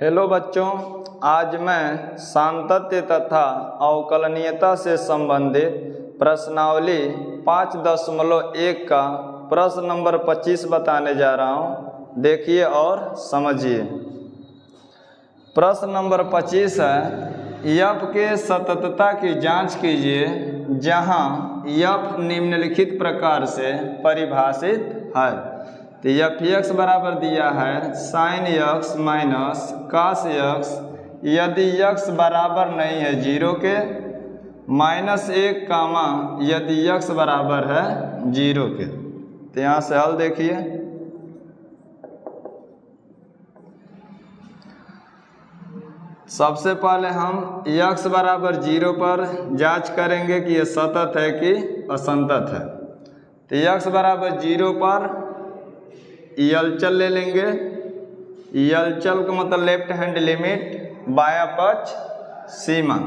Hello बच्चों, आज मैं सांतत्य तथा अवकलनीयता से संबंधित प्रश्नावली 5.1 का प्रश्न नंबर 25 बताने जा रहा हूँ। देखिए और समझिए। प्रश्न नंबर 25 है, यफ के सततता की जांच कीजिए जहाँ यफ निम्नलिखित प्रकार से परिभाषित है। तो एफ एक्स बराबर दिया है sine x minus cos x, यदि एक्स बराबर नहीं है 0 के, -1 कामा यदि एक्स बराबर है 0 के। तो यहाँ से हल देखिए। सबसे पहले हम एक्स बराबर 0 पर जांच करेंगे कि यह सतत है कि असंतत है। तो एक्स बराबर 0 पर एलचल ले लेंगे। एलचल का मतलब लेफ्ट हैंड लिमिट, बायां पक्ष सीमा।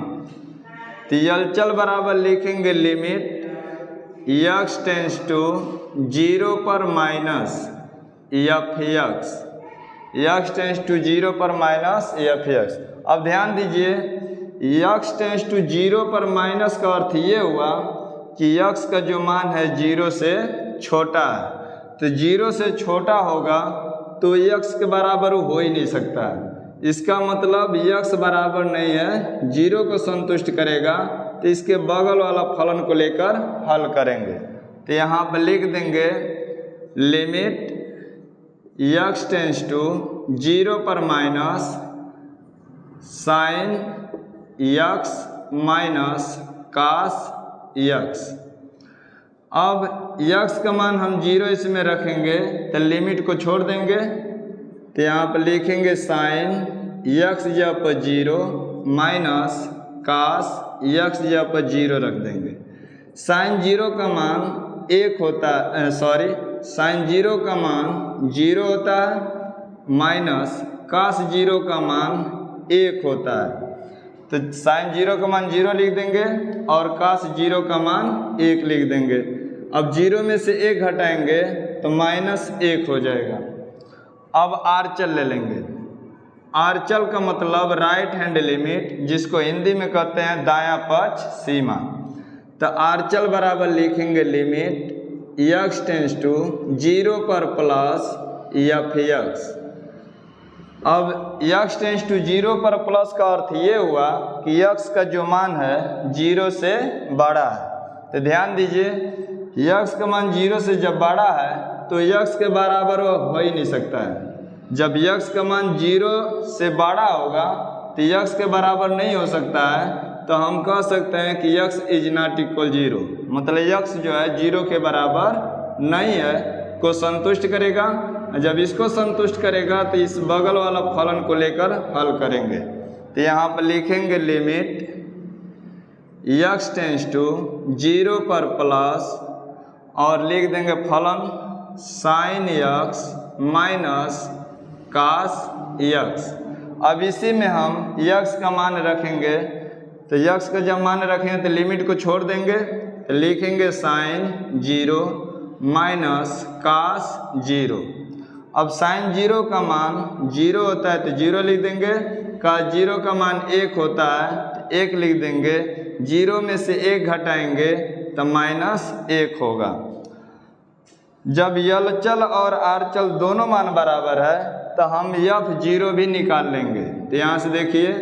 तो एलचल बराबर लिखेंगे लिमिट एक्स टेंस टू 0 पर minus f x, x tends to 0 पर माइनस एफ एक्स। अब ध्यान दीजिए, एक्स टेंस टू 0 पर माइनस का अर्थ ये हुआ कि एक्स का जो मान है 0 से छोटा है। तो 0 से छोटा होगा तो x के बराबर हो ही नहीं सकता है। इसका मतलब x बराबर नहीं है, 0 को संतुष्ट करेगा। तो इसके बगल वाला फलन को लेकर हल करेंगे। तो यहाँ पर लिख देंगे लिमिट x टेंस टू 0 पर minus sine x minus cos x। अब x का मान हम 0 इसमें रखेंगे तो लिमिट को छोड़ देंगे। तो यहाँ पर लिखेंगे साइन x या पर 0 माइनस कास x या पर 0 रख देंगे। साइन 0 का मान 1 होता है, साइन 0 का मान 0 होता है, माइनस कास 0 का मान 1 होता है। तो साइन 0 का मान 0 लिख देंगे और कास 0 का मान 1 लिख देंगे। अब 0 में से 1 घटाएंगे तो -1 हो जाएगा। अब आरचल ले लेंगे। आरचल का मतलब राइट हैंड लिमिट, जिसको हिंदी में कहते हैं दायां पक्ष सीमा। तो आरचल बराबर लिखेंगे लिमिट एक्स टेंस टू 0 पर प्लस एफ एक्स। अब x टेंस टू 0 पर प्लस का अर्थ ये हुआ कि x का जो मान है 0 से बड़ा है। तो ध्यान दीजिए, x का मान 0 से जब बड़ा है तो x के बराबर हो ही नहीं सकता है। जब x का मान 0 से बड़ा होगा तो x के बराबर नहीं हो सकता है। तो हम कह सकते हैं कि x इज नॉट इक्वल 0, मतलब x जो है 0 के बराबर नहीं है, को संतुष्ट करेगा। जब इसको संतुष्ट करेगा तो इस बगल वाला फलन को लेकर हल करेंगे। तो यहाँ पर लिखेंगे लिमिट x टेंस टू 0 पर प्लस और लिख देंगे फलन sine x minus cos x। अब इसी में हम x का मान रखेंगे। तो x का जब मान रखेंगे तो लिमिट को छोड़ देंगे। तो लिखेंगे साइन 0 माइनस कास 0। अब साइन 0 का मान 0 होता है तो 0 लिख देंगे, कास 0 का मान 1 होता है तो 1 लिख देंगे। 0 में से 1 घटाएंगे तो -1 होगा। जब एलचल और आरचल दोनों मान बराबर है तो हम f0 भी निकाल लेंगे। तो यहाँ से देखिए,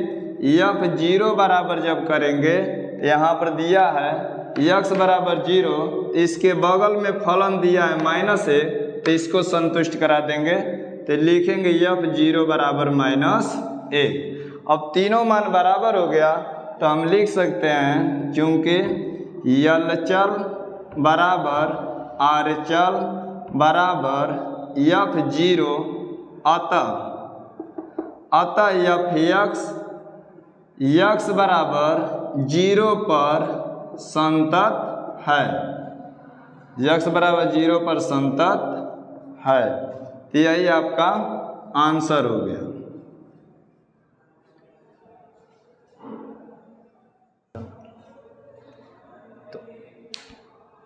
f0 बराबर जब करेंगे तो यहाँ पर दिया है x बराबर 0, तो इसके बगल में फलन दिया है -1, तो इसको संतुष्ट करा देंगे। तो लिखेंगे f0 बराबर -1। अब तीनों मान बराबर हो गया तो हम लिख सकते हैं, चूँकि एलचल बराबर आरचल बराबर f0, अतः x बराबर 0 पर संतत है। x बराबर 0 पर संतत है। तो यही आपका आंसर हो गया।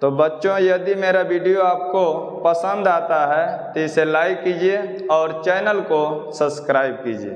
तो बच्चों, यदि मेरा वीडियो आपको पसंद आता है तो इसे लाइक कीजिए और चैनल को सब्सक्राइब कीजिए।